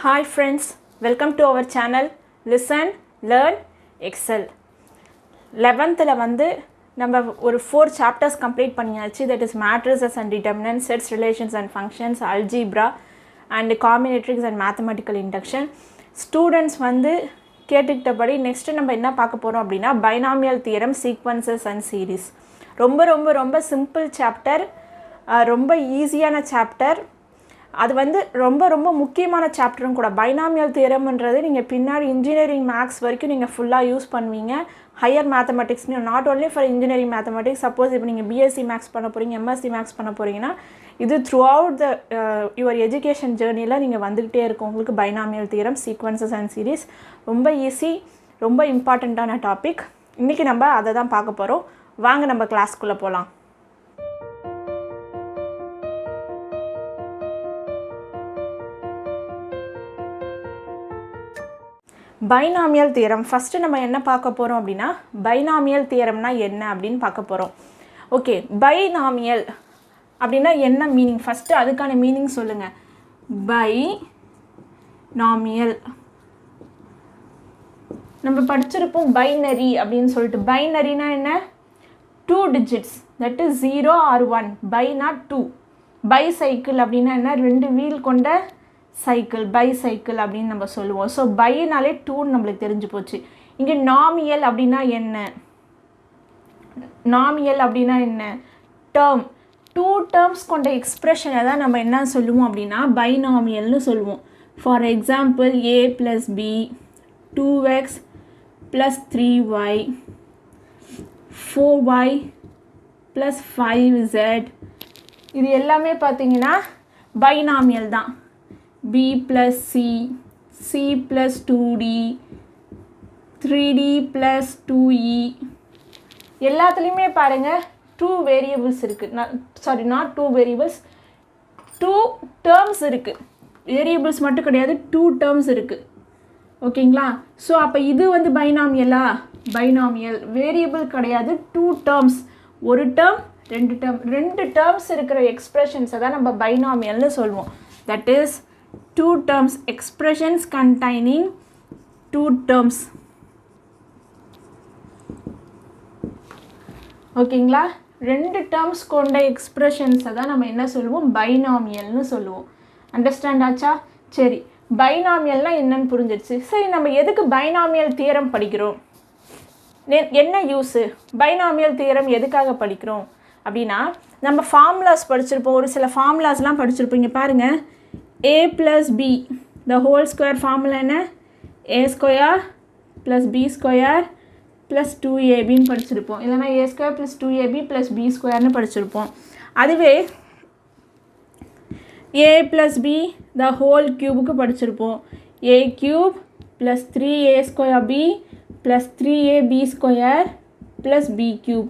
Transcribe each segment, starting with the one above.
Hi friends, welcome to our channel Listen, Learn, Excel. 11th வந்து நம்ம ஒரு 4 chapters complete பண்ணியாச்சு. That is matrices and determinants, sets, relations and functions, algebra and combinatorics and mathematical induction. Students வந்து கேட்டுக்கிட்டபடி next நம்ம என்ன பார்க்க போகிறோம் அப்படின்னா binomial theorem, sequences and series. ரொம்ப ரொம்ப ரொம்ப சிம்பிள் சாப்டர், ரொம்ப ஈஸியான சாப்டர். அது வந்து ரொம்ப ரொம்ப முக்கியமான சாப்டரும் கூட. பைனாமியல் தியரம்ன்றது நீங்கள் பின்னாடி இன்ஜினியரிங் மேக்ஸ் வரைக்கும் நீங்கள் ஃபுல்லாக யூஸ் பண்ணுவீங்க. ஹையர் மேத்தமெட்டிக்ஸ்னு not only for engineering mathematics. Suppose இப்போ நீங்கள் பிஎஸ்சி மேக்ஸ் பண்ண போகிறீங்க, எம்எஸ்சி மேக்ஸ் பண்ண போகிறீங்கன்னா இது throughout the your education ஜேர்னியில் நீங்கள் வந்துக்கிட்டே இருக்கும். உங்களுக்கு binomial theorem, sequences and series ரொம்ப ஈஸி, ரொம்ப இம்பார்ட்டண்ட்டான டாபிக். இன்றைக்கி நம்ம அதை தான் பார்க்க போகிறோம். வாங்க நம்ம கிளாஸ்க்குள்ளே போகலாம். பைனாமியல் தியரம் ஃபஸ்ட்டு நம்ம என்ன பார்க்க போகிறோம் அப்படின்னா பைனாமியல் தியரம்னா என்ன அப்படின்னு பார்க்க போகிறோம். ஓகே, பைனாமியல் அப்படின்னா என்ன மீனிங்? ஃபஸ்ட்டு அதுக்கான மீனிங் சொல்லுங்கள். பைனாமியல் நம்ம படிச்சிருப்போம் பைனரி அப்படின்னு சொல்லிட்டு. பைனரினா என்ன? 2 digits, that is 0 or 1. பைனா 2. Bicycle அப்படின்னா என்ன? 2 வீல் கொண்ட சைக்கிள், பைசைக்கிள் அப்படின்னு நம்ம சொல்லுவோம். ஸோ பைனாலே 2ன்னு நம்மளுக்கு தெரிஞ்சு போச்சு. இங்கே நாமியல் அப்படின்னா என்ன? நாமியல் அப்படின்னா என்ன? டேர்ம். 2 terms கொண்ட எக்ஸ்ப்ரெஷனை தான் நம்ம என்ன சொல்லுவோம் அப்படின்னா பைனாமியல்னு சொல்லுவோம். For example a + b 2x + 3y 4y + 5z இது எல்லாமே பார்த்தீங்கன்னா பைனாமியல் தான். b + c, c + 2d, 3d + 2e எல்லாத்துலேயுமே பாருங்கள் 2 வேரியபிள்ஸ் இருக்குது. நாட் 2 வேரியபிள்ஸ், 2 terms இருக்குது. வேரியபிள்ஸ் மட்டும் கிடையாது, 2 terms இருக்குது. ஓகேங்களா? ஸோ அப்போ இது வந்து பைனாமியலா? பைனாமியல். வேரியபிள் கிடையாது, 2 terms. ஒரு டேர்ம், 2 term, 2 terms இருக்கிற எக்ஸ்ப்ரெஷன்ஸை தான் நம்ம பைனாமியல்னு சொல்லுவோம். That is 2 terms, expressions containing 2 terms. ஓகேங்களா? 2 terms கொண்ட எக்ஸ்ப்ரெஷன்ஸை தான் நம்ம என்ன சொல்லுவோம்? பைனாமியல்னு சொல்லுவோம். அண்டர்ஸ்டாண்ட் ஆச்சா? சரி, பைனாமியல்னால் என்னன்னு புரிஞ்சிடுச்சு. சரி, நம்ம எதுக்கு பைனாமியல் தியரம் படிக்கிறோம்? என்ன யூஸு? பைனாமியல் தியரம் எதுக்காக படிக்கிறோம் அப்படின்னா நம்ம ஃபார்முலாஸ் படிச்சிருப்போம். ஒரு சில ஃபார்முலாஸ்லாம் படிச்சிருப்போம். இங்கே பாருங்கள், a + b the whole square formula என்ன? a² + b² + 2ab படிச்சிருப்போம். இல்லைனா a² + 2ab + b² படிச்சிருப்போம். அதுவே a + b the whole cubeக்கு படிச்சிருப்போம். a³ + 3a² b + 3ab² + b³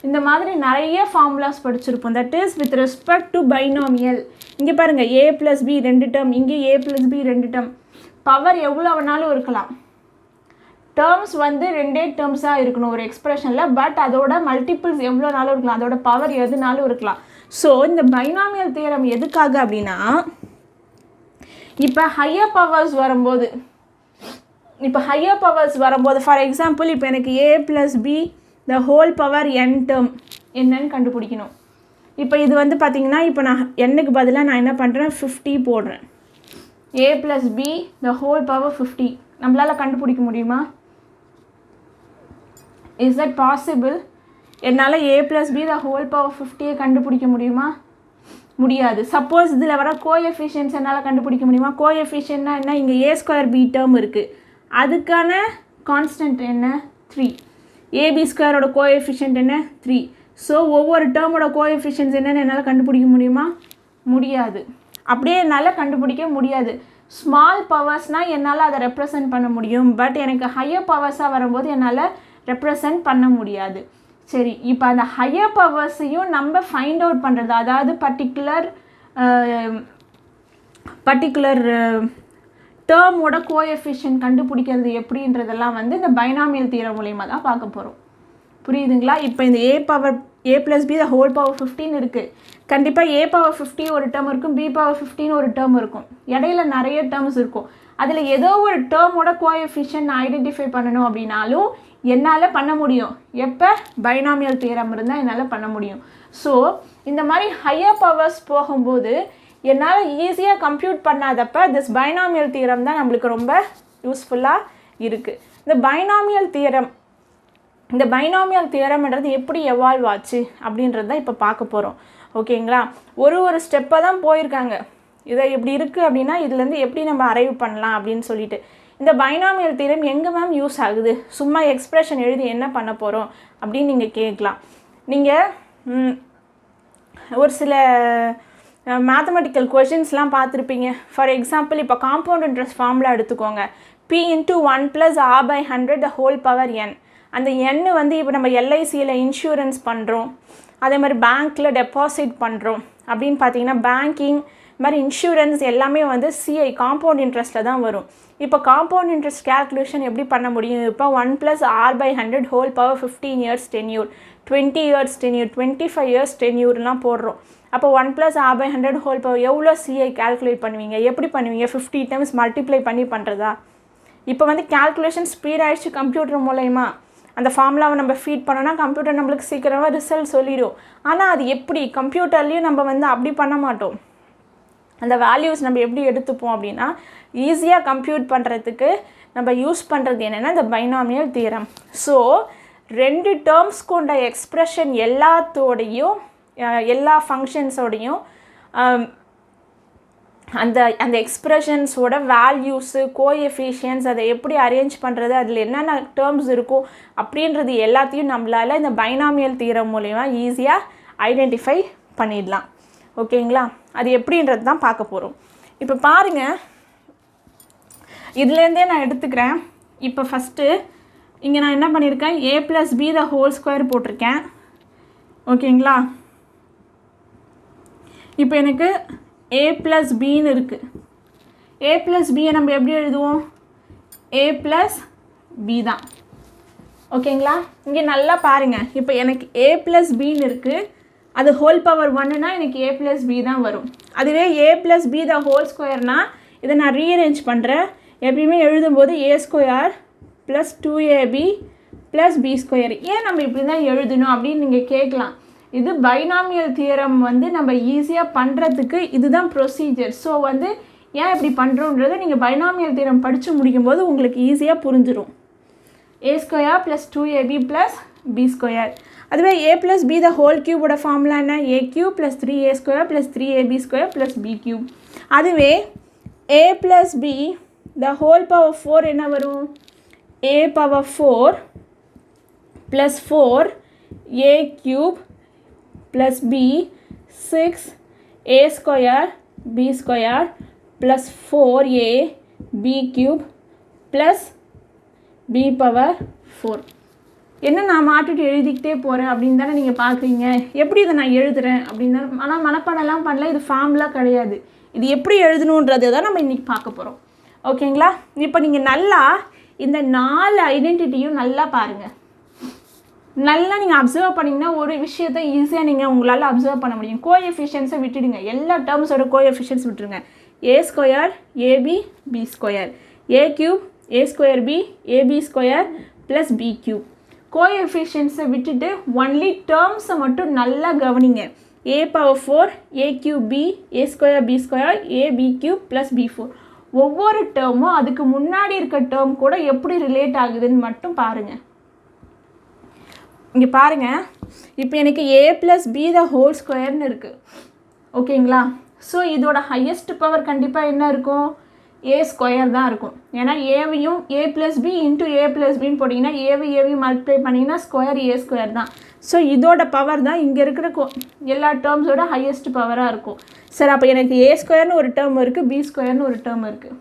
இந்த மாதிரி நிறைய ஃபார்முலாஸ் படிச்சிருப்போம். That is with respect to binomial. இங்கே பாருங்கள், a + b 2 term, இங்கே a + b 2 term. பவர் எவ்வளோ வேணாலும் இருக்கலாம். டேர்ம்ஸ் வந்து 2 டேர்ம்ஸாக இருக்கணும் ஒரு எக்ஸ்ப்ரெஷனில். பட் அதோட மல்டிபிள்ஸ் எவ்வளோனாலும் இருக்கலாம், அதோட பவர் எதுனாலும் இருக்கலாம். ஸோ இந்த பைனாமியல் தியரம் எதுக்காக அப்படின்னா இப்போ ஹையர் பவர்ஸ் வரும்போது ஃபார் எக்ஸாம்பிள் இப்போ எனக்கு a + b the whole power n term என்னன்னு கண்டுபிடிக்கணும். இப்போ இது வந்து பார்த்தீங்கன்னா இப்போ நான் என்னுக்கு பதிலாக நான் என்ன பண்ணுறேன்? 50 போடுறேன். a + b the whole power 50 நம்மளால் கண்டுபிடிக்க முடியுமா? Is that possible? என்னால் a + b the whole power 50 கண்டுபிடிக்க முடியுமா? முடியாது. சப்போஸ் இதில் வர கோஎஃபிஷியன்ட்ஸ் என்னால் கண்டுபிடிக்க முடியுமா? கோஎஃபிஷியன்ட்னா என்ன? இங்கே a² b term இருக்குது, அதுக்கான கான்ஸ்டன்ட் என்ன? 3. ab² கோஎஃபிஷியன்ட் என்ன? 3. ஸோ ஒவ்வொரு டேர்மோட கோஎஃபிஷியன்ட்ஸ் என்னென்னு என்னால் கண்டுபிடிக்க முடியுமா? முடியாது. அப்படியே என்னால் கண்டுபிடிக்க முடியாது. ஸ்மால் பவர்ஸ்னால் என்னால் அதை ரெப்ரசன்ட் பண்ண முடியும். பட் எனக்கு ஹையர் பவர்ஸாக வரும்போது என்னால் ரெப்ரசன்ட் பண்ண முடியாது. சரி, இப்போ அந்த ஹையர் பவர்ஸையும் நம்ம ஃபைண்ட் அவுட் பண்ணுறது, அதாவது பர்டிகுலர் டேர்மோட கோஎஃபிஷியன்ட் கண்டுபிடிக்கிறது எப்படின்றதெல்லாம் வந்து இந்த பைனாமியல் தியரம் மூலயமா தான் பார்க்க போகிறோம். புரியுதுங்களா? இப்போ இந்த a a plus b the whole power 15 இருக்குது. கண்டிப்பாக a power 50 ஒரு டேர்ம் இருக்கும், b power 15 ஒரு டேர்ம் இருக்கும். இடையில நிறைய டேர்ம்ஸ் இருக்கும். அதில் ஏதோ ஒரு டேர்மோட கோஎஃபிஷியன்ட் நான் ஐடென்டிஃபை பண்ணணும் அப்படின்னாலும் என்னால் பண்ண முடியும். எப்போ பைனாமியல் தியரம் இருந்தால் என்னால் பண்ண முடியும். ஸோ இந்த மாதிரி ஹையர் பவர்ஸ் போகும்போது என்னால் ஈஸியாக கம்ப்யூட் பண்ணாதப்போ திஸ் பைனாமியல் தியரம் தான் நம்மளுக்கு ரொம்ப யூஸ்ஃபுல்லாக இருக்குது. இந்த பைனாமியல் தியரம்ன்றது எப்படி எவால்வ் ஆச்சு அப்படின்றது தான் இப்போ பார்க்க போகிறோம். ஓகேங்களா? ஒரு ஸ்டெப்பை தான் போயிருக்காங்க. இதை இப்படி இருக்குது அப்படின்னா இதுலேருந்து எப்படி நம்ம அரைவ் பண்ணலாம் அப்படின்னு சொல்லிட்டு. இந்த பைனாமியல் தியரம் எங்கே மேம் யூஸ் ஆகுது? சும்மா எக்ஸ்பிரஷன் எழுதி என்ன பண்ண போகிறோம் அப்படின்னு நீங்கள் கேட்கலாம். நீங்கள் ஒரு சில மேத்தமெட்டிக்கல் கொஷின்ஸ்லாம் பார்த்துருப்பீங்க. ஃபார் எக்ஸாம்பிள் இப்போ காம்பவுண்ட் இன்ட்ரெஸ்ட் ஃபார்முலா எடுத்துக்கோங்க. p × 1 + r/100 the whole power n. அந்த n வந்து இப்போ நம்ம எல்ஐசியில் இன்சூரன்ஸ் பண்ணுறோம், அதே மாதிரி பேங்க்கில் டெபாசிட் பண்ணுறோம் அப்படின்னு பார்த்தீங்கன்னா பேங்கிங் மாதிரி இன்சூரன்ஸ் எல்லாமே வந்து சிஐ காம்பவுண்ட் இன்ட்ரெஸ்ட்டில் தான் வரும். இப்போ காம்பவுண்ட் இன்ட்ரெஸ்ட் கேல்குலேஷன் எப்படி பண்ண முடியும்? இப்போ 1 + r/100 whole power 15 years tenure, 20 years tenure, 25 years tenureலாம் போடுறோம். அப்போ 1 + r/100 whole power எவ்வளோ சிஐ கால்குலேட் பண்ணுவீங்க? எப்படி பண்ணுவீங்க? 50 times மல்டிப்ளை பண்ணி பண்ணுறதா? இப்போ வந்து கேல்குலேஷன் ஸ்பீட் ஆகிடுச்சு கம்ப்யூட்டர் மூலயமா. அந்த ஃபார்முலாவை நம்ம ஃபீட் பண்ணோன்னா கம்ப்யூட்டர் நம்மளுக்கு சீக்கிரமாக ரிசல்ட் சொல்லிடும். ஆனால் அது எப்படி கம்ப்யூட்டர்லேயும் நம்ம வந்து அப்படி பண்ண மாட்டோம். அந்த வேல்யூஸ் நம்ம எப்படி எடுத்துப்போம் அப்படின்னா ஈஸியாக கம்ப்யூட் பண்ணுறதுக்கு நம்ம யூஸ் பண்ணுறது என்னென்னா இந்த பைனாமியல் தியரம். ஸோ 2 டேர்ம்ஸ் கொண்ட எக்ஸ்ப்ரெஷன் எல்லாத்தோடையும் எல்லா ஃபங்க்ஷன்ஸோடையும் அந்த எக்ஸ்ப்ரெஷன்ஸோட வேல்யூஸு கோஎஃபிஷியன்ஸ் அதை எப்படி அரேஞ்ச் பண்ணுறது, அதில் என்னென்ன டேர்ம்ஸ் இருக்கும் அப்படின்றது எல்லாத்தையும் நம்மளால் இந்த பைனாமியல் தியரம் மூலமா ஈஸியாக ஐடென்டிஃபை பண்ணிடலாம். ஓகேங்களா? அது எப்படின்றது தான் பார்க்க போகிறோம். இப்போ பாருங்கள், இதுலேருந்தே நான் எடுத்துக்கிறேன். இப்போ ஃபஸ்ட்டு இங்கே நான் என்ன பண்ணியிருக்கேன், a + b the whole square போட்டிருக்கேன். ஓகேங்களா? இப்போ எனக்கு a + bன்னு இருக்குது. a + b நம்ம எப்படி எழுதுவோம்? a + b தான். ஓகேங்களா? இங்கே நல்லா பாருங்கள். இப்போ எனக்கு a + bன்னு இருக்குது. அது ஹோல் பவர் 1னா எனக்கு a + b தான் வரும். அதுவே a + b the whole squareனா இதை நான் ரீஅரேஞ்ச் பண்ணுறேன். எப்பயுமே எழுதும்போது a² + 2ab + b². ஏன் நம்ம இப்படி தான் எழுதணும் அப்படின்னு நீங்கள் கேட்கலாம். இது பைனாமியல் தியரம் வந்து நம்ம ஈஸியாக பண்ணுறதுக்கு இதுதான் ப்ரொசீஜர். ஸோ வந்து ஏன் இப்படி பண்ணுறோன்றதை நீங்கள் பைனாமியல் தியரம் படித்து முடிக்கும்போது உங்களுக்கு ஈஸியாக புரிஞ்சிடும். a² + 2ab + b². அதுவே a + b the whole cube formula என்ன? a³ + 3a² + 3ab² + b³. அதுவே a + b the whole power 4 என்ன வரும்? a power 4 + 4a³ + b 6a² b² + 4ab³ + b power 4. என்ன நான் மாட்டிட்டு எழுதிக்கிட்டே போகிறேன் அப்படின்னு தானே நீங்கள் பார்க்குறீங்க. எப்படி இதை நான் எழுதுகிறேன் அப்படின்னு தான். ஆனால் மனப்பாடம்லாம் பண்ணல, இது ஃபார்ம்லாம் கிடையாது. இது எப்படி எழுதணுன்றதை தான் நம்ம இன்றைக்கி பார்க்க போகிறோம். ஓகேங்களா? இப்போ நீங்கள் நல்லா இந்த 4 ஐடென்டிட்டியும் நல்லா பாருங்கள். நல்லா நீங்கள் அப்சர்வ் பண்ணிங்கன்னா ஒரு விஷயத்தை ஈஸியாக நீங்கள் உங்களால் அப்சர்வ் பண்ண முடியும். கோஎஃபிஷியன்ஸை விட்டுடுங்க, எல்லா டேர்ம்ஸோட கோஎஃபிஷியன்ஸ் விட்டுருங்க. a² ab b², a³ a²b ab² + b³. கோஎஃபிஷியன்ஸை விட்டுட்டு ஒன்லி டேர்ம்ஸை மட்டும் நல்லா கவனிங்க. a power 4 a³ a² b² ab³ + b4. ஒவ்வொரு டேர்மும் அதுக்கு முன்னாடி இருக்க டேர்ம் கூட எப்படி ரிலேட் ஆகுதுன்னு மட்டும் பாருங்கள். இங்கே பாருங்கள், இப்போ எனக்கு a + b the whole squareன்னு இருக்குது. ஓகேங்களா? ஸோ இதோட ஹையஸ்ட் பவர் கண்டிப்பாக என்ன இருக்கும்? a² தான் இருக்கும். ஏன்னா ஏவையும் a + b × a + bன்னு போட்டிங்கன்னா ஏவையும் மல்டிப்ளை பண்ணிங்கன்னா ஸ்கொயர் a² தான். ஸோ இதோட பவர் தான் இங்கே இருக்கிற எல்லா டேர்ம்ஸோட ஹையஸ்ட் பவராக இருக்கும். சரி, அப்போ எனக்கு a² ஒரு டேர்ம் இருக்குது, b² ஒரு டேர்ம் இருக்குது.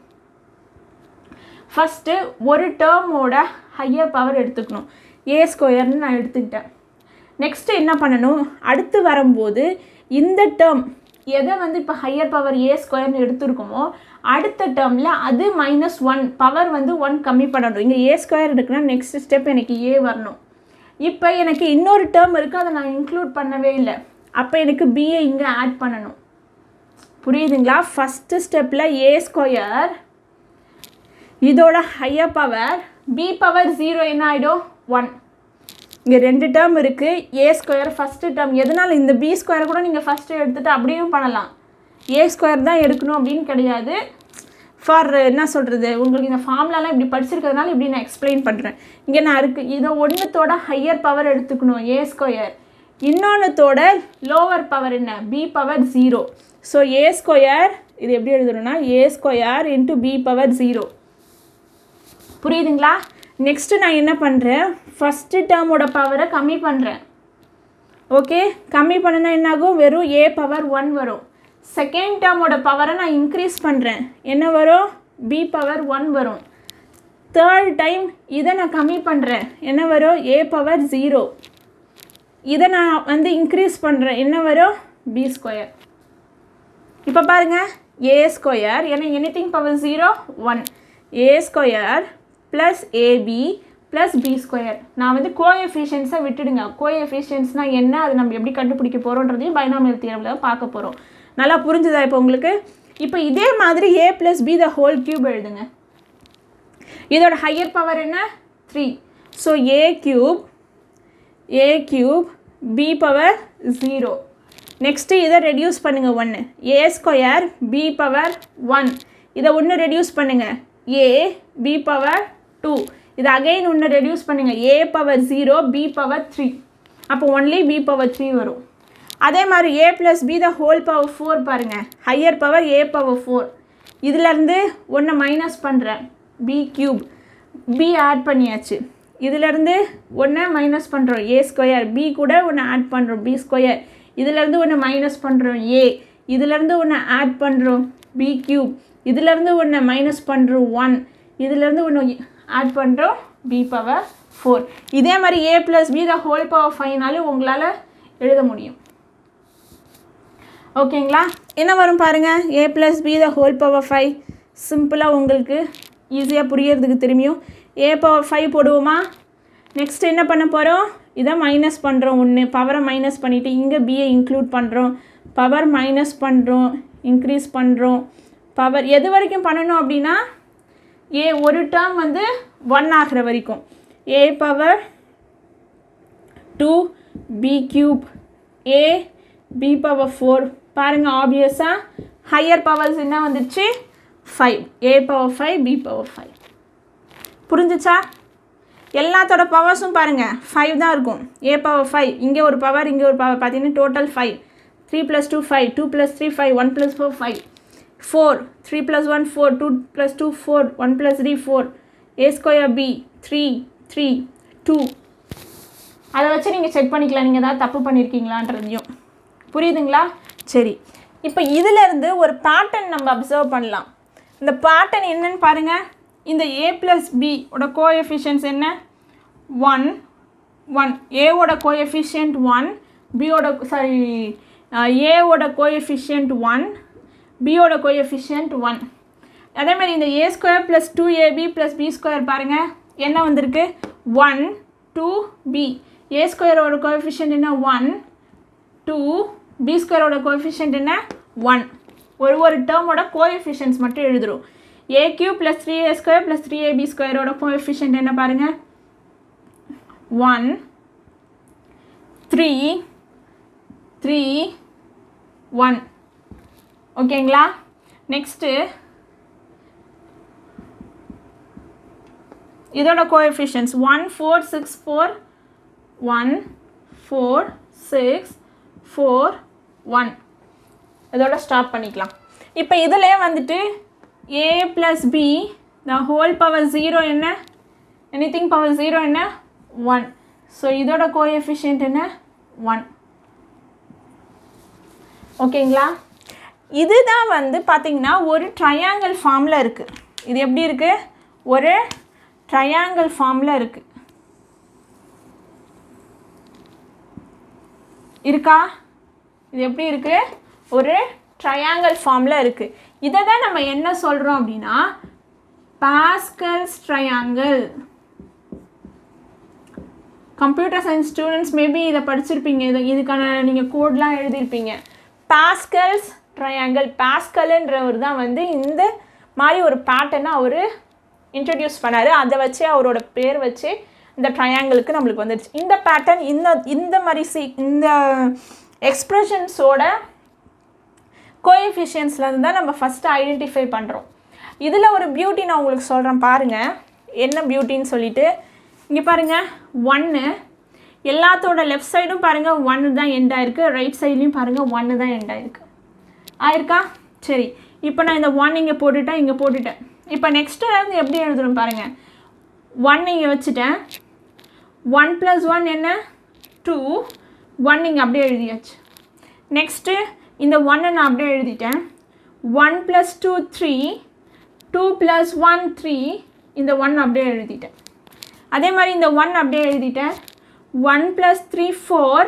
ஃபஸ்ட்டு ஒரு டேர்மோட ஹையர் பவர் எடுத்துக்கணும். a² நான் எடுத்துக்கிட்டேன். நெக்ஸ்ட்டு என்ன பண்ணணும்? அடுத்து வரும்போது இந்த டேர்ம் எதை வந்து இப்போ ஹையர் பவர் a² எடுத்துருக்கோமோ அடுத்த டேர்மில் அது -1 பவர் வந்து 1 கம்மி பண்ணணும். இங்கே a² இருக்குன்னா நெக்ஸ்ட் ஸ்டெப் எனக்கு a வரணும். இப்போ எனக்கு இன்னொரு டேர்ம் இருக்குது, அதை நான் இன்க்ளூட் பண்ணவே இல்லை. அப்போ எனக்கு பியை இங்கே ஆட் பண்ணணும். புரியுதுங்களா? ஃபஸ்ட்டு ஸ்டெப்பில் ஏ ஸ்கொயர் இதோட ஹையர் பவர் பி பவர் 0 என்ன ஆகிடும்? 1. இங்கே 2 டேர்ம் இருக்குது. ஏ ஸ்கொயர் ஃபஸ்ட்டு டேர்ம். எதனால் இந்த பி ஸ்கொயரை கூட நீங்கள் ஃபஸ்ட்டு எடுத்துகிட்டு அப்படியும் பண்ணலாம். ஏ ஸ்கொயர் தான் எடுக்கணும் அப்படின்னு கிடையாது. ஃபார் என்ன சொல்கிறது, உங்களுக்கு இந்த ஃபார்முலாலாம் இப்படி படிச்சிருக்கிறதுனால இப்படி நான் எக்ஸ்பிளைன் பண்ணுறேன். இங்கே நான் இருக்குது இதை ஒன்றுத்தோட ஹையர் பவர் எடுத்துக்கணும் ஏ ஸ்கொயர், இன்னொன்றுத்தோட லோவர் பவர் என்ன? B power 0. So A square இது எப்படி எழுதணும்னா A square into B power 0. புரியுதுங்களா? நெக்ஸ்ட்டு நான் என்ன பண்ணுறேன், ஃபஸ்ட்டு டேர்மோட பவரை கம்மி பண்ணுறேன். ஓகே, கம்மி பண்ணினா என்னாகும்? வெறும் ஏ பவர் 1 வரும். செகண்ட் டேர்மோட பவரை நான் இன்க்ரீஸ் பண்ணுறேன். என்ன வரும்? பி பவர் 1 வரும். தேர்ட் டைம் இதை நான் கம்மி பண்ணுறேன். என்ன வரும்? A power 0. இதை நான் இன்க்ரீஸ் பண்ணுறேன். என்ன வரும்? B square. இப்போ பாருங்கள், ஏ ஸ்கொயர் ஏன்னா anything power 0 1 a square plus ab plus b square. நான் கோஎஃபிஷியன்ஸை விட்டுடுங்க. கோஎஃபிஷியன்ஸ்னால் என்ன, அது நம்ம எப்படி கண்டுபிடிக்க போகிறோன்றதையும் பைனாமியல் தியரமில் பார்க்க போகிறோம். நல்லா புரிஞ்சுதா இப்போ உங்களுக்கு? இப்போ இதே மாதிரி a plus b the whole cube எழுதுங்க. இதோட ஹையர் பவர் என்ன? 3. So a cube b power 0. Next இதை ரெடியூஸ் பண்ணுங்கள் 1. A square b power 1. இதை ஒன்று ரெடியூஸ் பண்ணுங்கள் ஏ பி பவர் 2. இதை அகைன் ஒன்று ரெடியூஸ் பண்ணுங்கள் ஏ பவர் 0 பி பவர் 3. அப்போ ஒன்லி பி பவர் 3 வரும். அதே மாதிரி a plus b the whole power 4 பாருங்கள். Higher power a power 4. இதிலேருந்து ஒன்று மைனஸ் பண்ணுறேன் பி கியூப். பி ஆட் பண்ணியாச்சு. இதிலேருந்து ஒன்று மைனஸ் பண்ணுறோம் ஏ ஸ்கொயர். பி கூட ஒன்று ஆட் பண்ணுறோம் பி ஸ்கொயர். இதிலேருந்து ஒன்று மைனஸ் பண்ணுறோம் ஏ. இதிலேருந்து ஒன்று ஆட் பண்ணுறோம் பி கியூப். இதிலேருந்து ஒன்று மைனஸ் பண்ணுறோம் 1. இதிலேருந்து ஒன்று ஆட் பண்ணுறோம் பி பவர் 4. இதே மாதிரி a plus b the whole power 5நாலும் உங்களால் எழுத முடியும். ஓகேங்களா? என்ன வரும் பாருங்கள், a plus b the whole power 5. சிம்பிளாக உங்களுக்கு ஈஸியாக புரியறதுக்கு திரும்பியும் ஏ பவர் 5 போடுவோமா? நெக்ஸ்ட் என்ன பண்ண போகிறோம்? இதை மைனஸ் பண்ணுறோம். ஒன்று பவரை மைனஸ் பண்ணிவிட்டு இங்கே பியை இன்க்ளூட் பண்ணுறோம். பவர் மைனஸ் பண்ணுறோம், இன்க்ரீஸ் பண்ணுறோம். பவர் எது வரைக்கும் பண்ணணும் அப்படின்னா ஏ ஒரு டேர்ம் 1 ஆகிற வரைக்கும். A power 2 B cube A B power 4. பாருங்கள், ஆப்வியஸாக ஹையர் பவர்ஸ் என்ன வந்துடுச்சு? 5. A power 5 B power 5. புரிஞ்சிச்சா? எல்லாத்தோட பவர்ஸும் பாருங்கள் 5 தான் இருக்கும். ஏ பவர் 5 இங்கே ஒரு பவர் இங்கே ஒரு பவர் பார்த்தீங்கன்னா டோட்டல் 5. 3 + 2 5, 2 + 3 5, 1 + 4 5, 4, 3 + 1 4, 2 + 2 4, 1 + 3 4. ஏ ஸ்கொயர் பி 3 3 2. அதை வச்சு நீங்கள் செக் பண்ணிக்கலாம் நீங்கள் ஏதாவது தப்பு பண்ணியிருக்கீங்களான்றதையும். புரியுதுங்களா? சரி, இப்போ இதிலேருந்து ஒரு பேட்டர்ன் நம்ம அப்சர்வ் பண்ணலாம். இந்த பேட்டர்ன் என்னன்னு பாருங்கள். இந்த ஏ ப்ளஸ் பி ஓட கோஎஃபிஷியன்ஸ் என்ன? 1 1. ஏவோட கோஎஃபிஷியன்ட் 1, பியோட ஏவோட கோஎஃபிஷியன்ட் 1, பியோட கோஎஃபிஷியன்ட் 1. அதே மாதிரி இந்த a square plus 2ab plus b square பாருங்கள் என்ன வந்திருக்கு? 1 2 பி. ஏ ஸ்கொயரோட கோஎஃபிஷியன்ட் என்ன? 1 2. பி ஸ்கொயரோட கோஎஃபிஷியன்ட் என்ன? 1. ஒரு டேர்மோட கோஎஃபிஷியன்ஸ் மட்டும் எழுதுகிறோம். A cube plus 3a square plus 3ab ஸ்கொயரோட கோஎஃபிஷியன்ட் என்ன பாருங்கள்? 1 3 3 1. ஓகேங்களா? நெக்ஸ்ட்டு இதோட கோஎஃபிஷியன்ஸ் 1 4 6 4 1 4 6 4 1. இதோட ஸ்டாப் பண்ணிக்கலாம். இப்போ இதிலே a + b the whole power 0 என்ன? anything power 0 என்ன? 1. ஸோ இதோட கோஎஃபிஷியன்ட் என்ன? 1. ஓகேங்களா? இதுதான் பார்த்தீங்கன்னா ஒரு ட்ரையாங்கிள் ஃபார்மில் இருக்குது. இது எப்படி இருக்குது? ஒரு ட்ரையாங்கிள் ஃபார்மில் இருக்குது. இருக்கா? இது எப்படி இருக்குது? ஒரு ட்ரையாங்கிள் ஃபார்மில் இருக்குது. இதை தான் நம்ம என்ன சொல்கிறோம் அப்படின்னா pascals triangle. Computer science students maybe இதை படிச்சிருப்பீங்க, இதுக்கான நீங்கள் கோட்லாம் எழுதியிருப்பீங்க. பாஸ்கல்ஸ் ட்ரையாங்கிள், பாஸ்கல்ன்றவர் தான் வந்து இந்த மாதிரி ஒரு பேட்டர்னை அவர் இன்ட்ரடியூஸ் பண்ணார். அதை வச்சு அவரோட பேர் வச்சு இந்த ட்ரையாங்கிளுக்கு நம்மளுக்கு வந்துடுச்சு. இந்த பேட்டர்ன் இந்த மாதிரி இந்த எக்ஸ்ப்ரெஷன்ஸோட கோஎஃபிஷியன்ஸ்லேருந்து தான் நம்ம ஃபஸ்ட்டு ஐடென்டிஃபை பண்ணுறோம். இதில் ஒரு பியூட்டி நான் உங்களுக்கு சொல்கிறேன் பாருங்கள், என்ன பியூட்டின்னு சொல்லிட்டு. இங்கே பாருங்கள் 1, எல்லாத்தோட லெஃப்ட் சைடும் பாருங்கள் 1 தான் எண்ட் ஆகிருக்கு, ரைட் சைட்லேயும் பாருங்கள் 1 தான் எண்ட் ஆகிருக்கு. ஆயிருக்கா? சரி, இப்போ நான் இந்த 1 இங்கே போட்டுட்டேன். இப்போ நெக்ஸ்ட்டு வந்து எப்படி எழுதுறோம் பாருங்கள். 1 இங்கே வச்சுட்டேன், 1 + 1 என்ன 2, 1 இங்கே அப்படியே எழுதியாச்சு. நெக்ஸ்ட்டு இந்த 1 நான் அப்படியே எழுதிட்டேன். 1 + 2 3, 2 + 1 3, இந்த 1 அப்படியே எழுதிட்டேன். அதே மாதிரி இந்த 1 அப்படியே எழுதிட்டேன். 1 + 3 4,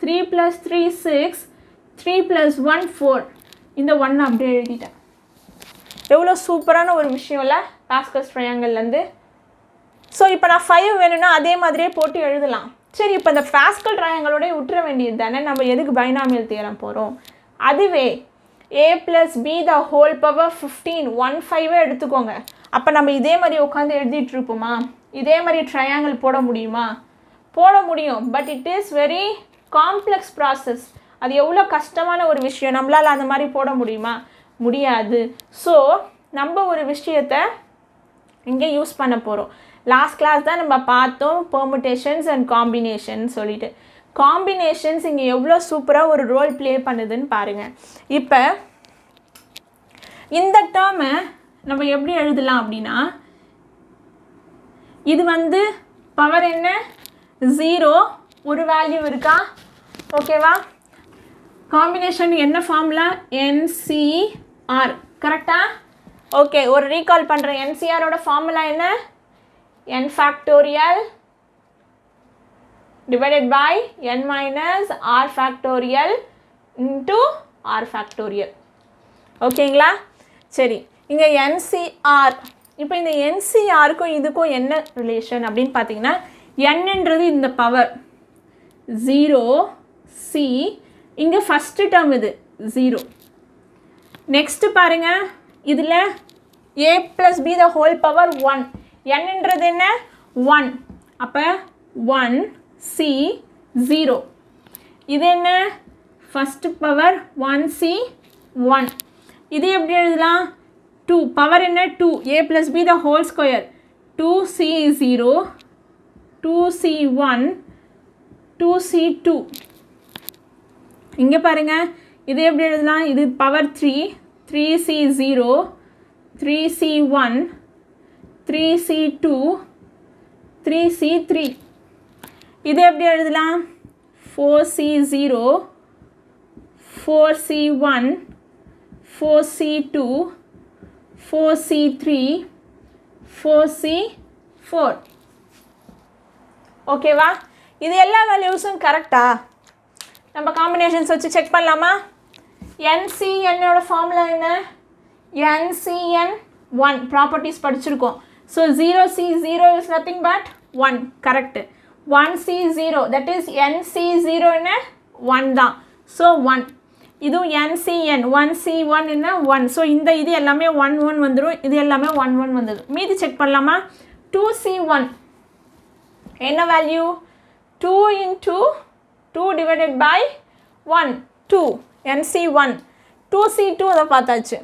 3 + 3 6, 3 + 1 4, இந்த 1 அப்படியே எழுதிட்டேன். எவ்வளோ சூப்பரான ஒரு விஷயம் இல்லை பாஸ்கல்ஸ் ட்ரையாங்கிள்லேருந்து. ஸோ இப்போ நான் 5 வேணும்னா அதே மாதிரியே போட்டு எழுதலாம். சரி, இப்போ இந்த பாஸ்கல் ட்ரையாங்கிளோடய விட்டுற வேண்டியது தானே, நம்ம எதுக்கு பைனாமியல் தியரம் போகிறோம். அதுவே a + b the whole power 15, 1/5 எடுத்துக்கோங்க. அப்போ நம்ம இதே மாதிரி உட்காந்து எழுதிட்டு இருப்போமா? இதே மாதிரி ட்ரையாங்கிள் போட முடியுமா? போட முடியும். But it is very complex process. அது எவ்வளோ கஷ்டமான ஒரு விஷயம். நம்மளால் அந்த மாதிரி போட முடியுமா? முடியாது. ஸோ நம்ம ஒரு விஷயத்தை இங்கே யூஸ் பண்ண போகிறோம். லாஸ்ட் கிளாஸ் தான் நம்ம பார்த்தோம் பெர்முடேஷன்ஸ் அண்ட் காம்பினேஷன் சொல்லிட்டு. காம்பினேஷன்ஸ் இங்கே எவ்வளோ சூப்பராக ஒரு ரோல் ப்ளே பண்ணுதுன்னு பாருங்கள். இப்போ இந்த டேர்மை நம்ம எப்படி எழுதலாம் அப்படின்னா, இது வந்து பவர் என்ன 0, ஒரு வேல்யூ இருக்கா, ஓகேவா? காம்பினேஷன் என்ன ஃபார்முலா NCR, கரெக்டா? ஓகே, ஒரு ரீகால் பண்ணுறேன். NCRோட ஃபார்முலா என்ன? n factorial divided by n minus r factorial into r factorial. ஓகேங்களா? சரி, இங்கே NCR. இப்போ இந்த NCRக்கும் இதுக்கும் என்ன ரிலேஷன் அப்படின்னு பார்த்தீங்கன்னா, nன்றது இந்த பவர் 0 C, இங்கே ஃபஸ்ட்டு டேர்ம் இது 0. நெக்ஸ்ட்டு பாருங்கள், இதில் a + b the whole power 1, nன்றது என்ன 1, அப்போ 1 C 0. இது என்ன ஃபஸ்ட்டு பவர் 1C 1. இது எப்படி எழுதலாம்? 2, பவர் என்ன 2, a + b the whole square, 2C 0, 2C 1, 2C 2. இங்கே பாருங்கள், இது எப்படி எழுதலாம்? இது power 3, 3C 0, 3C 1, 3C 2, 3C 3. இது எப்படி எழுதலாம்? 4C 0, 4C 1, 4C 2, 4C 3, 4C 4. ஓகேவா? இது எல்லா வேல்யூஸும் கரெக்டா? நம்ம காம்பினேஷன்ஸ் வச்சு செக் பண்ணலாமா? NCNோட ஃபார்முலா என்ன? NCN 1 ப்ராப்பர்ட்டிஸ் படிச்சிருக்கோம். So 0C0 is nothing but 1, correct. 1C0, that is NC0 என்ன 1 தான். ஸோ 1. இதுவும் NCN 1C1 என்ன 1. ஸோ இந்த இது எல்லாமே 1 1 வந்துடும், இது எல்லாமே 1 1 வந்துடும். மீதி செக் பண்ணலாமா? 2C1 என்ன value? 2 into 2 divided by 1, 2, NC1. 2C2 அதை பார்த்தாச்சு.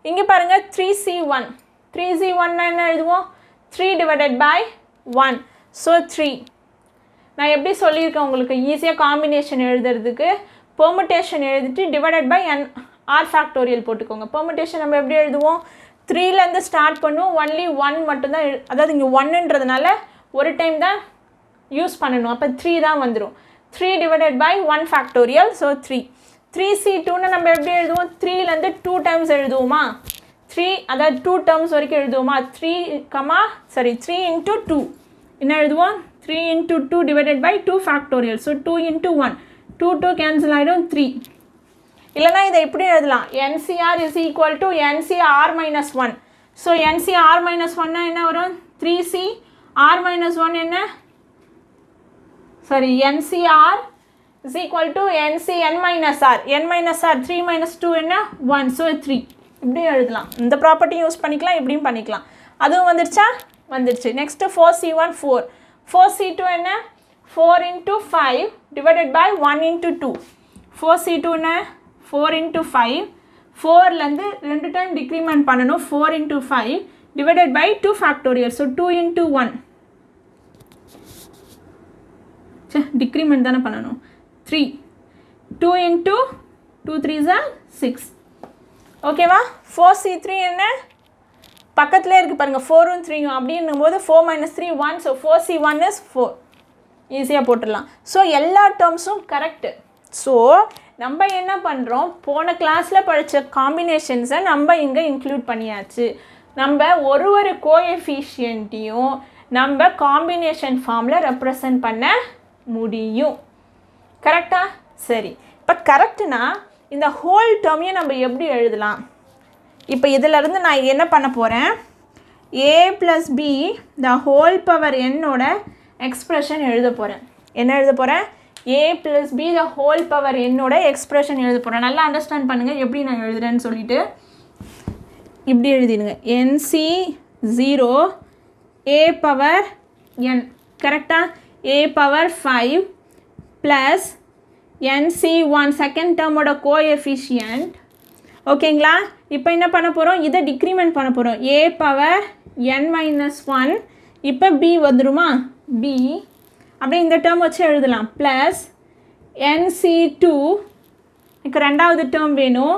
இங்கே பாருங்கள் 3C1. 3C1 என்ன எழுதுவோம்? 3 divided by 1, ஸோ 3. நான் எப்படி சொல்லியிருக்கேன் உங்களுக்கு, ஈஸியாக காம்பினேஷன் எழுதுறதுக்கு பெர்முடேஷன் எழுதிட்டு டிவைடட் பை r ஃபேக்டோரியல் போட்டுக்கோங்க. பெர்முடேஷன் நம்ம எப்படி எழுதுவோம்? 3லேருந்து ஸ்டார்ட் பண்ணுவோம், ஒன்லி 1 மட்டும்தான் அதாவது இங்கே 1ன்றதுனால ஒரு டைம் தான் யூஸ் பண்ணணும், அப்போ 3 தான் வந்துடும். 3 divided by 1 ஃபேக்டோரியல், ஸோ 3. 3C2ன்னு நம்ம எப்படி எழுதுவோம்? 3லேருந்து 2 டைம்ஸ் எழுதுவோமா? 3 அதாவது 2 டேர்ம்ஸ் வரைக்கும் எழுதுவோமா? 3 into 2 என்ன எழுதுவோம்? 3 into 2 divided by 2 factorial, so 2 into 1, 2 cancel ஆகிடும் 3. இல்லைனா இதை எப்படி எழுதலாம்? NCR is equal to NCR minus 1. So NCR minus 1 என்ன வரும்? 3C, R minus 1 என்ன? sorry NCR is equal to NCN minus R. N minus R 3 minus 2 என்ன 1, so 3. இப்படி எழுதலாம். இந்த ப்ராப்பர்ட்டி யூஸ் பண்ணிக்கலாம், இப்படியும் பண்ணிக்கலாம். அதுவும் வந்துருச்சா? வந்துருச்சு. Next 4C1 4. 4C2 என்ன 4 into 5 divided by 1 into 2. 4C2 என்ன 4 into 5. 4லேருந்து 2 டைம் டிக்ரிமெண்ட் பண்ணணும். 4 into 5 divided by 2 factorial. So 2 into 1. Decrement தானே பண்ணணும். 3. 2 into 2 3s are 6. ஓகேவா? 4C3 என்ன பக்கத்துலேயே இருக்குது பாருங்கள், 4ம் 3ம் அப்படின்னும் போது 4 minus 3 1. So 4C1 is 4. ஈஸியாக போட்டுடலாம். ஸோ எல்லா டேர்ம்ஸும் கரெக்டு. ஸோ நம்ம என்ன பண்ணுறோம், போன கிளாஸில் படித்த காம்பினேஷன்ஸை நம்ம இங்கே இன்க்ளூட் பண்ணியாச்சு. நம்ம ஒரு கோஎஃபிஷியன்ட்டையும் நம்ம காம்பினேஷன் ஃபார்மில் ரெப்ரசன்ட் பண்ண முடியும். கரெக்டாக? சரி, இப்போ கரெக்டுனா இந்த ஹோல் டேர்மையும் நம்ம எப்படி எழுதலாம்? இப்போ இதிலேருந்து நான் என்ன பண்ண போகிறேன், a + b the whole power n-ஓட எக்ஸ்ப்ரெஷன் எழுத போகிறேன். என்ன எழுத போகிறேன்? a + b the whole power n-ஓட எக்ஸ்ப்ரெஷன் எழுத போகிறேன். நல்லா அண்டர்ஸ்டாண்ட் பண்ணுங்கள் எப்படி நான் எழுதுறேன்னு சொல்லிட்டு. இப்படி எழுதிடுங்க, NC0 a power n. கரெக்டாக? a power 5 plus NC1 second டேர்மோட கோஎஃபிஷியன்ட். ஓகேங்களா? இப்போ என்ன பண்ண போகிறோம், இதை டிக்ரிமெண்ட் பண்ண போகிறோம். a power n minus 1. இப்போ b வந்துடுமா, b அப்படியே இந்த டேர்ம் வச்சு எழுதலாம். ப்ளஸ் NC2 எனக்கு ரெண்டாவது டேர்ம் வேணும்,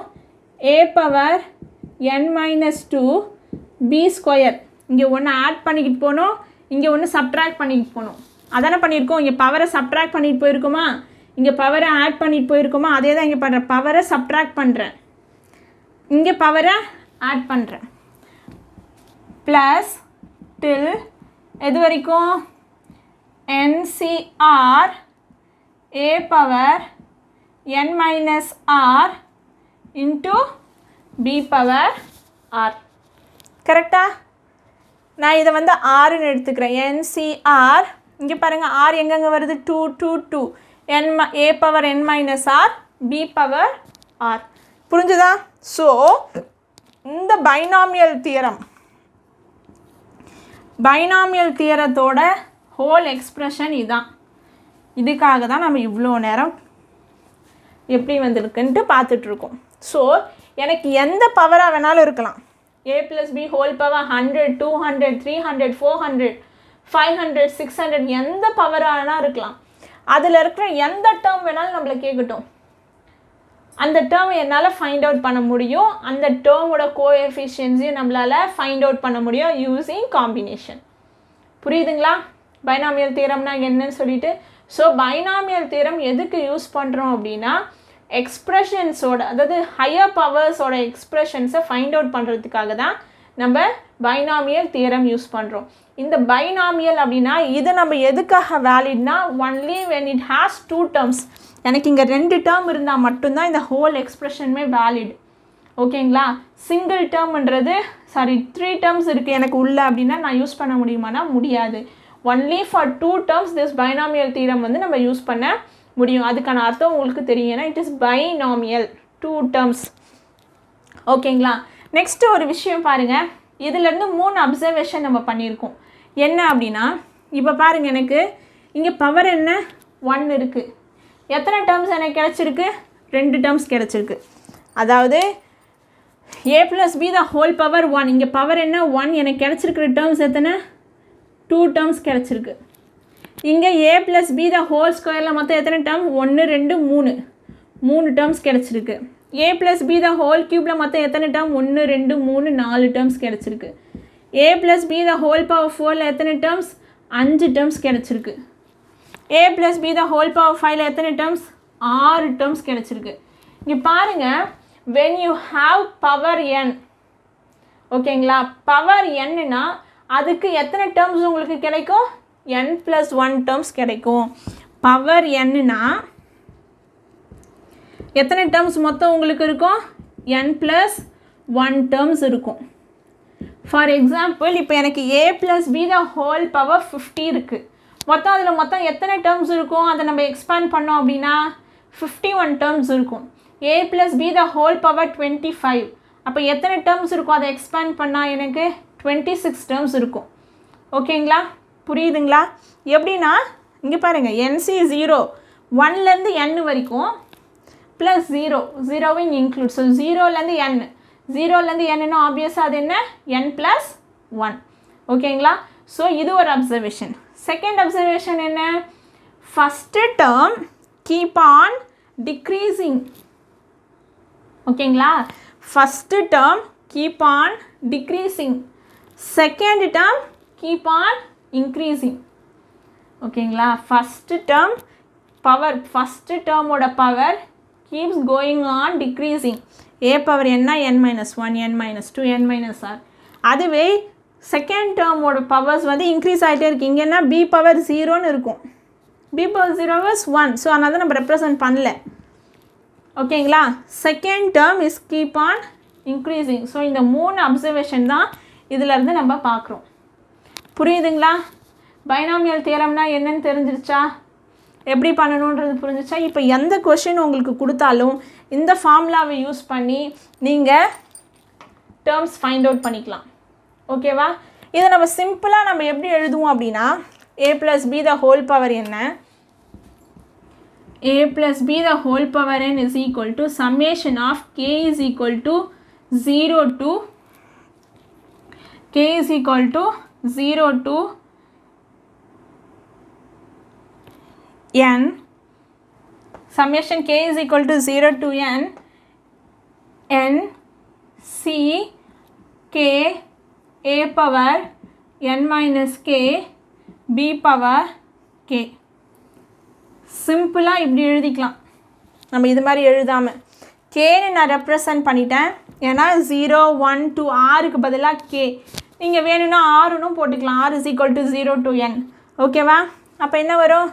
a power n minus 2 b square. இங்கே ஒன்று ஆட் பண்ணிக்கிட்டு போகணும், இங்கே ஒன்று சப்ட்ராக்ட் பண்ணிக்கிட்டு போகணும். அதானே பண்ணியிருக்கோம். இங்கே பவரை சப்ட்ராக்ட் பண்ணிட்டு போயிருக்குமா, இங்கே பவரை ஆட் பண்ணிட்டு போயிருக்குமா, அதே தான் இங்கே பண்ணுறேன். பவரை சப்ட்ராக்ட் பண்ணுறேன், இங்கே பவரை ஆட் பண்ணுறேன். ப்ளஸ் டில் எது வரைக்கும், NCR a power n minus r into b power r. கரெக்டா? நான் இதை வந்து ஆறுன்னு எடுத்துக்கிறேன். NCR இங்கே பாருங்கள், ஆர் எங்கெங்கே வருது, 2 2 2. a power n minus r b power r. புரிஞ்சுதா? ஸோ இந்த பைனாமியல் தியரத்தோட ஹோல் எக்ஸ்ப்ரெஷன் இதுதான். இதுக்காக தான் நம்ம இவ்வளோ நேரம் எப்படி வந்திருக்குன்ட்டு பார்த்துட்ருக்கோம். ஸோ எனக்கு எந்த பவராக வேணாலும் இருக்கலாம். a + b ஹோல் பவர் 100 200 300 400 500 600 எந்த பவரானா இருக்கலாம். அதில் இருக்கிற எந்த டேர்ம் வேணாலும் நம்மளை கேட்கட்டும், அந்த டேர்ம் என்னால் ஃபைண்ட் அவுட் பண்ண முடியும். அந்த டேர்மோட கோஎஃபிஷியன்ஸையும் நம்மளால் ஃபைண்ட் அவுட் பண்ண முடியும் யூஸிங் காம்பினேஷன். புரியுதுங்களா? பைனாமியல் தியரம்னா என்னன்னு சொல்லிட்டு. ஸோ பைனாமியல் தியரம் எதுக்கு யூஸ் பண்ணுறோம் அப்படின்னா, எக்ஸ்ப்ரெஷன்ஸோட, அதாவது ஹையர் பவர்ஸோட எக்ஸ்ப்ரெஷன்ஸை ஃபைண்ட் அவுட் பண்ணுறதுக்காக தான் நம்ம பைனாமியல் தியரம் யூஸ் பண்ணுறோம். இந்த பைனாமியல் அப்படின்னா இது நம்ம எதுக்காக வேலிட்னா, only when it has 2 terms. எனக்கு இங்கே 2 டேர்ம் இருந்தால் மட்டும்தான் இந்த ஹோல் எக்ஸ்ப்ரெஷனுமே வேலிட். ஓகேங்களா? சிங்கிள் டேர்ம்ன்றது 3 terms இருக்குது எனக்கு உள்ள அப்படின்னா நான் யூஸ் பண்ண முடியுமானா முடியாது. Only for 2 terms this binomial theorem வந்து நம்ம யூஸ் பண்ண முடியும். அதுக்கான அர்த்தம் உங்களுக்கு தெரியும், ஏன்னா இட் இஸ் பைனாமியல் 2 terms. ஓகேங்களா? நெக்ஸ்ட்டு ஒரு விஷயம் பாருங்கள், இதிலேருந்து 3 அப்சர்வேஷன் நம்ம பண்ணியிருக்கோம். என்ன அப்படின்னா, இப்போ பாருங்கள், எனக்கு இங்கே பவர் என்ன 1 இருக்குது. எத்தனை டேர்ம்ஸ் எனக்கு கிடச்சிருக்கு, 2 terms கிடச்சிருக்கு. அதாவது a + b the whole power 1. இங்கே பவர் என்ன 1, எனக்கு கிடச்சிருக்கிற டேர்ம்ஸ் எத்தனை 2 terms கிடச்சிருக்கு. இங்கே a + b the whole ஸ்கொயரில் மொத்தம் எத்தனை டேர்ம் 1 2 3 terms கிடச்சிருக்கு. a + b the whole க்யூப்பில் மொத்தம் எத்தனை டேர்ம் 1 2 3 4 terms கிடச்சிருக்கு. a + b the whole power 4ல் எத்தனை டேர்ம்ஸ் 5 terms கிடச்சிருக்கு. a + b the whole power 5ல் எத்தனை டேர்ம்ஸ் 6 terms கிடச்சிருக்கு. இங்கே பாருங்கள், when you have power n, ஓகேங்களா, பவர் என்னன்னா அதுக்கு எத்தனை டேர்ம்ஸ் உங்களுக்கு கிடைக்கும், n + 1 terms கிடைக்கும். பவர் என்னன்னா எத்தனை டேர்ம்ஸ் மொத்தம் உங்களுக்கு இருக்கும், n + 1 terms இருக்கும். ஃபார் எக்ஸாம்பிள், இப்போ எனக்கு a + b the whole power 50 இருக்குது. மொத்தம் எத்தனை டேர்ம்ஸ் இருக்கும் அதை நம்ம எக்ஸ்பேண்ட் பண்ணோம் அப்படின்னா 51 டேர்ம்ஸ் இருக்கும். a plus b the whole power 25. அப்போ எத்தனை டேர்ம்ஸ் இருக்கும் அதை எக்ஸ்பேண்ட் பண்ணால் எனக்கு 26 டேர்ம்ஸ் இருக்கும். ஓகேங்களா, புரியுதுங்களா? எப்படின்னா இங்கே பாருங்கள், NC 0 1லேருந்து n வரைக்கும் ப்ளஸ் 0 இங்கே இன்க்ளூட். ஸோ 0லேருந்து n, 0லேருந்து nன்னா ஆப்வியஸாக அது என்ன, n + 1. ஓகேங்களா, ஸோ இது ஒரு அப்சர்வேஷன். செகண்ட் அப்சர்வேஷன் என்ன, first term keep on decreasing. ஓகேங்களா, first term keep on decreasing, second term keep on increasing. ஓகேங்களா, ஃபஸ்ட்டு டேர்ம் பவர், ஃபஸ்ட்டு டேர்மோட power keeps going on decreasing. a power என்ன, n - 1, n - 2, n - r. அதுவே second டேர்மோட powers வந்து increase ஆகிட்டே இருக்குது. இங்கே என்ன, b பவர் 0ன்னு இருக்கும், b பவர் 0 was 1. ஸோ அதனால தான் நம்ம ரெப்ரசன்ட் பண்ணல. ஓகேங்களா, second term is keep on increasing. So இந்த 3 அப்சர்வேஷன் தான் இதிலேருந்து நம்ம பார்க்குறோம். புரியுதுங்களா? பைனாமியல் தியரம்னா என்னன்னு தெரிஞ்சிருச்சா, எப்படி பண்ணணுன்றது புரிஞ்சிச்சா? இப்போ எந்த கொஷின் உங்களுக்கு கொடுத்தாலும் இந்த ஃபார்முலாவை யூஸ் பண்ணி நீங்கள் டேர்ம்ஸ் ஃபைண்ட் அவுட் பண்ணிக்கலாம். ஓகேவா, இதை நம்ம சிம்பிளாக நம்ம எப்படி எழுதுவோம் அப்படின்னா, a plus b the whole power என்ன, a plus b the whole power n is equal to summation of k is equal to 0 to k is equal to 0 to n, summation k is equal to 0 to n, n c k a power n minus k b power k. சிம்பிளாக இப்படி எழுதிக்கலாம். நம்ம இது மாதிரி எழுதாமல் கேன்னு நான் represent பண்ணிட்டேன். ஏன்னா 0, 1, 2 ஆருக்கு பதிலாக கே. நீங்கள் வேணும்னா ஆறுனும் போட்டுக்கலாம். r is equal to 0 to n. ஓகேவா, அப்போ என்ன வரும்,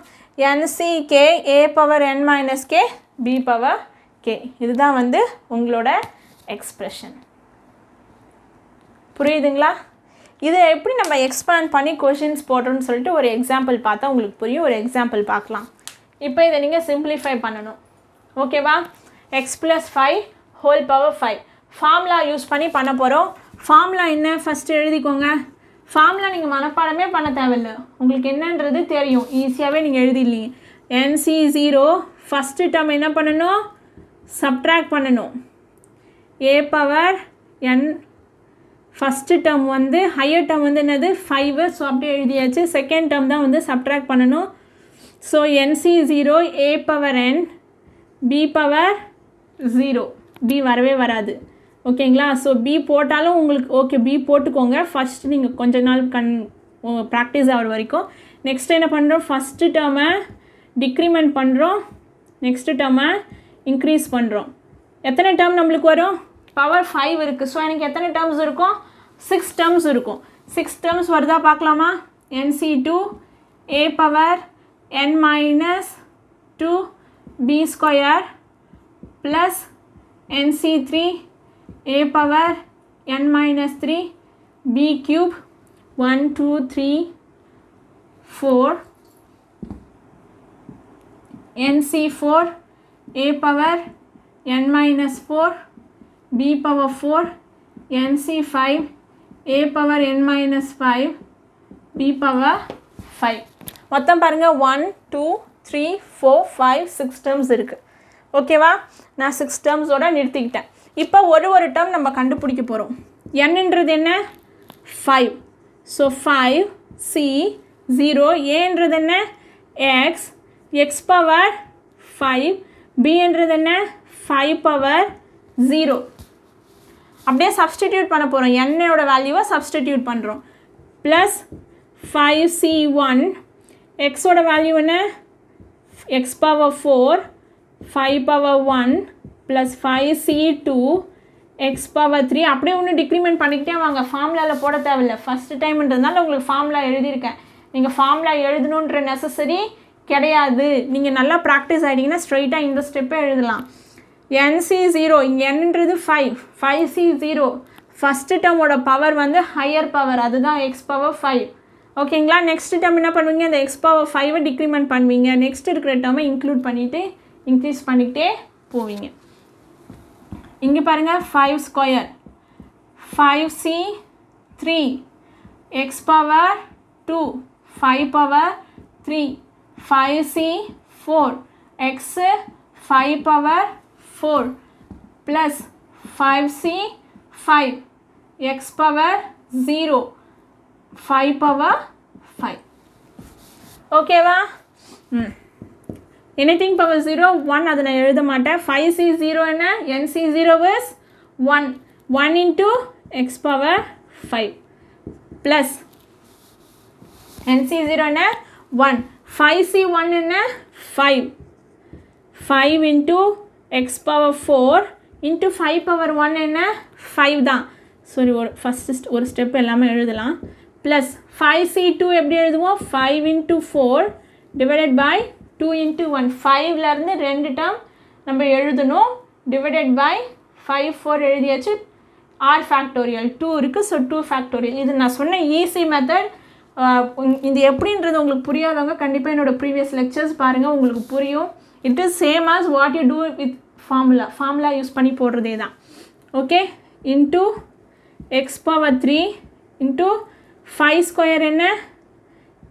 nck a power n minus k b power k. இதுதான் வந்து உங்களோட எக்ஸ்ப்ரெஷன். புரியுதுங்களா? இதை எப்படி நம்ம எக்ஸ்பேண்ட் பண்ணி கொஷின்ஸ் போடுறோன்னு சொல்லிட்டு ஒரு எக்ஸாம்பிள் பார்த்தா உங்களுக்கு புரியும். ஒரு எக்ஸாம்பிள் பார்க்கலாம். இப்போ இதை நீங்கள் சிம்பிளிஃபை பண்ணணும். ஓகேவா, x + 5 whole power 5 formula use பண்ணி பண்ண போகிறோம். ஃபார்முலா என்ன ஃபஸ்ட்டு எழுதிக்கோங்க. ஃபார்முலா நீங்கள் மனப்பாடமே பண்ண தேவையில்லை, உங்களுக்கு என்னன்றது தெரியும், ஈஸியாகவே நீங்கள் எழுதிடலீங்க. NC 0 ஃபஸ்ட்டு டேர்ம் என்ன பண்ணணும், சப்ட்ராக்ட் பண்ணணும். a power n first term வந்து ஹையர் டேர்ம் வந்து என்னது 5. ஸோ அப்படியே எழுதியாச்சு. செகண்ட் டேர்ம் தான் வந்து சப்ட்ராக்ட் பண்ணணும். So NC 0 a power n b power 0, b வரவே வராது. ஓகேங்களா, ஸோ b போட்டாலும் உங்களுக்கு ஓகே, b போட்டுக்கோங்க. ஃபஸ்ட்டு நீங்கள் கொஞ்ச நாள் ப்ராக்டிஸ் ஆகிற வரைக்கும். நெக்ஸ்ட் என்ன பண்ணுறோம், ஃபஸ்ட்டு டேர்மை டிக்ரிமெண்ட் பண்ணுறோம், நெக்ஸ்ட்டு டேர்மை இன்க்ரீஸ் பண்ணுறோம். எத்தனை டேர்ம் நம்மளுக்கு வரும், பவர் 5 இருக்குது. ஸோ எனக்கு எத்தனை டேர்ம்ஸ் இருக்கும், 6 டேர்ம்ஸ் இருக்கும். 6 டேர்ம்ஸ் வருதா பார்க்கலாமா. NC2 a power n minus 2 b square plus NC3 a power n minus 3 b cube 1 2 3 4 NC4 a power n minus 4 b power 4 NC5 a power n minus 5 b power 5. மொத்தம் பாருங்கள் 1 2 3 4 5 6 terms இருக்குது. ஓகேவா, நான் 6 டேர்ம்ஸோடு நிறுத்திக்கிட்டேன். இப்போ ஒரு term நம்ம கண்டுபிடிக்க போகிறோம். என்னன்றது என்ன, 5. ஸோ 5 c 0 ஏன்றது என்ன, x x பவர் 5 b என்றது என்ன, 5 பவர் 0. அப்படியே சப்ஸ்டிடியூட் பண்ண போகிறோம், என்னோட வேல்யூவை சப்ஸ்டிடியூட் பண்ணுறோம். ப்ளஸ் 5c1 எக்ஸோட வேல்யூ என்ன, x power 4 5 power 1 plus 5c2 x power 3. அப்படியே ஒன்று டிக்ரிமெண்ட் பண்ணிக்கிட்டே வாங்க, ஃபார்முலாவில் போட தேவையில்லை. ஃபஸ்ட்டு டைம்ன்றதுனால உங்களுக்கு ஃபார்முலா எழுதியிருக்கேன். நீங்கள் ஃபார்முலா எழுதணுன்ற நெசசரி கிடையாது. நீங்கள் நல்லா ப்ராக்டிஸ் ஆகிட்டிங்கன்னா ஸ்ட்ரைட்டாக இந்த ஸ்டெப்பை எழுதலாம். NC0 இங்கே என்னன்றது 5 5c0 ஃபஸ்ட்டு டேர்மோட பவர் வந்து ஹையர் பவர், அதுதான் x பவர் 5. ஓகேங்களா. நெக்ஸ்ட் டேர்ம் என்ன பண்ணுவீங்க, இந்த எக்ஸ் பவர் 5 டிக்ரிமெண்ட் பண்ணுவீங்க. நெக்ஸ்ட் இருக்கிற டேர்மை இன்க்ளூட் பண்ணிவிட்டு இன்க்ரீஸ் பண்ணிக்கிட்டே போவீங்க. இங்கே பாருங்கள் 5 square 5c3 x power 2 5 power 3 5c4 x 5 power 4 plus 5c5 x power 0 5 power 5. ஓகேவா? எனிதிங் பவர் 0 1 அதை நான் எழுத மாட்டேன். 5c0 என்ன, nc0 is 1 1 into x power 5 plus nc0 என்ன 1 5c1 என்ன 5 5 into x power 4 into 5 power 1 என்ன 5 தான். சரி, ஃபஸ்ட்டு ஒரு ஸ்டெப் எல்லாமே எழுதலாம். ப்ளஸ் 5c2 எப்படி எழுதுவோம், 5 into 4 டிவைடட் பை 2 into 1 5லேருந்து 2 டேர்ம் நம்ம எழுதணும். டிவைடட் பை 5 4 எழுதியாச்சு. ஆர் ஃபேக்டோரியல் 2 இருக்குது. So 2 factorial. இது நான் சொன்ன ஈஸி மெத்தட். இது எப்படின்றது உங்களுக்கு புரியாதவங்க கண்டிப்பாக என்னோடய ப்ரீவியஸ் லெக்சர்ஸ் பாருங்கள், உங்களுக்கு புரியும். It is same as what you do with formula use பண்ணி போடுறதே தான். Okay, into X power 3 into 5 square என்ன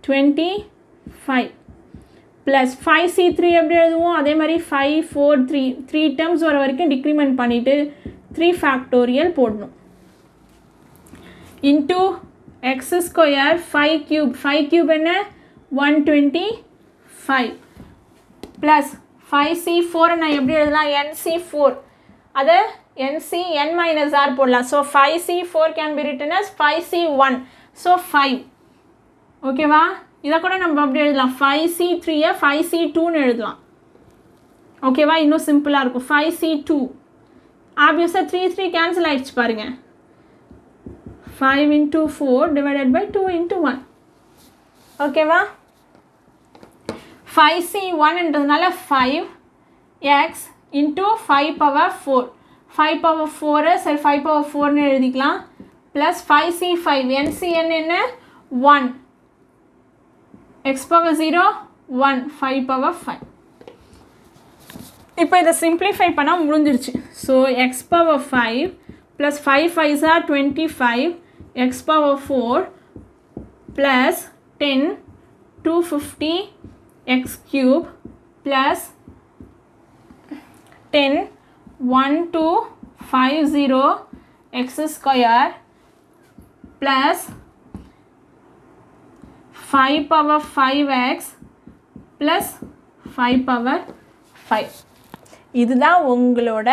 25 ப்ளஸ் 5c3 எப்படி எழுதுவோம், அதே மாதிரி 5 4 3 டேர்ம்ஸ் வர வரைக்கும் டிக்ரிமெண்ட் பண்ணிவிட்டு 3 ஃபேக்டோரியல் போடணும். இன்ட்டு எக்ஸ் ஸ்கொயர் 5 க்யூப் என்ன 125 ப்ளஸ் 5c4 நான் எப்படி எழுதலாம், nc4 அதை n minus r போடலாம். So 5c4 can be written as 5c1. So 5. ஓகேவா? இதை கூட நம்ம அப்படி எழுதலாம். 5c3யை 5c2ன்னு எழுதலாம். ஓகேவா? இன்னும் சிம்பிளாக இருக்கும். 5c2 ஆப்வியஸாக 3 கேன்சல் ஆகிடுச்சு பாருங்கள். 5 into 4 டிவைடட் பை 2 into 1. ஓகேவா? 5c1ன்றதுனால 5x into 5 பவர் 4 5 பவர் 4 சரி 5 பவர் 4ன்னு எழுதிக்கலாம். ப்ளஸ் 5c5 ncn என்ன 1 x பவர் 0 1 5 பவர் 5. இப்போ இதை சிம்பிளிஃபை பண்ணால் முடிஞ்சிருச்சு. So X power 5 plus 5 5s are 25 x power 4 plus 10 250 x cube plus 10 1250 x square plus 5 power 5x plus 5 power 5. இதுதான் உங்களோட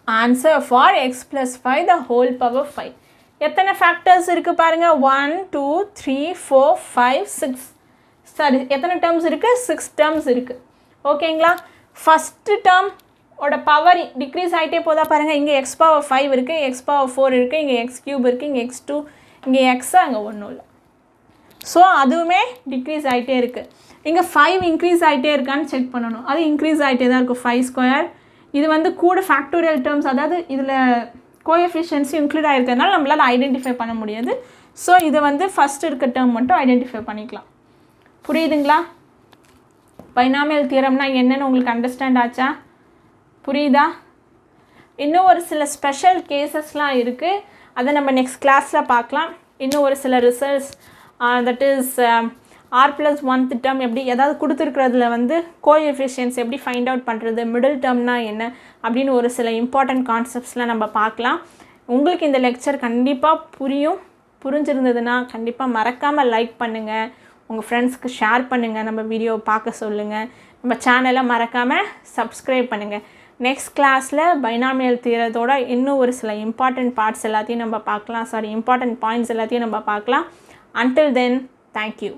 answer for x plus 5 the whole power 5. எத்தனை factors இருக்குது பாருங்கள், 1 2 3 4 5 6. சரி, எத்தனை டேர்ம்ஸ் இருக்குது, 6 டேர்ம்ஸ் இருக்குது. ஓகேங்களா? ஃபஸ்ட்டு டேர்ம் ஓட பவர் டிக்ரீஸ் ஆகிட்டே போதா பாருங்கள். இங்கே எக்ஸ் பவர் 5 இருக்குது, எக்ஸ் பவர் 4 இருக்குது, இங்கே எக்ஸ் க்யூப் இருக்குது, இங்கே x2, இங்கே எக்ஸு, அங்கே ஒன்றும் இல்லை. ஸோ அதுவுமே டிக்ரீஸ் ஆகிட்டே இருக்குது. இங்கே 5 இன்க்ரீஸ் ஆகிட்டே இருக்கான்னு செக் பண்ணணும். அது இன்க்ரீஸ் ஆகிட்டே தான் இருக்கும். 5 ஸ்கொயர் இது வந்து கூட ஃபேக்டோரியல் டேர்ம்ஸ், அதாவது இதில் கோஎஃபிஷியன்சி இன்க்ளூட் ஆகிருக்கிறதுனால நம்மளால் ஐடென்டிஃபை பண்ண முடியாது. ஸோ இதை வந்து ஃபஸ்ட் இருக்க டேர்ம் மட்டும் ஐடென்டிஃபை பண்ணிக்கலாம். புரியுதுங்களா? பைனாமியல் தியரம்னா என்னென்னு உங்களுக்கு அண்டர்ஸ்டாண்ட் ஆச்சா? புரியுதா? இன்னும் ஒரு சில ஸ்பெஷல் கேசஸ்லாம் இருக்குது, அதை நம்ம நெக்ஸ்ட் கிளாஸில் பார்க்கலாம். இன்னும் ஒரு சில results that is r+1th term எப்படி ஏதாவது கொடுத்துருக்கிறதுல வந்து கோஎஃபிஷியன்ஸ் எப்படி ஃபைண்ட் அவுட் பண்ணுறது, மிடில் டேர்ம்னா என்ன அப்படின்னு ஒரு சில இம்பார்ட்டண்ட் கான்செப்ட்ஸ்லாம் நம்ம பார்க்கலாம். உங்களுக்கு இந்த லெக்சர் கண்டிப்பாக புரிஞ்சிருந்ததுன்னா கண்டிப்பாக மறக்காமல் லைக் பண்ணுங்கள், உங்கள் ஃப்ரெண்ட்ஸ்க்கு ஷேர் பண்ணுங்கள், நம்ம வீடியோவை பார்க்க சொல்லுங்கள், நம்ம சேனலை மறக்காமல் சப்ஸ்கிரைப் பண்ணுங்கள். நெக்ஸ்ட் கிளாஸில் பைனாமியல் தியரத்தோட இன்னும் ஒரு சில இம்பார்ட்டண்ட் பார்ட்ஸ் எல்லாத்தையும் நம்ம பார்க்கலாம். இம்பார்ட்டண்ட் பாயிண்ட்ஸ் எல்லாத்தையும் நம்ம பார்க்கலாம். Until then, thank you.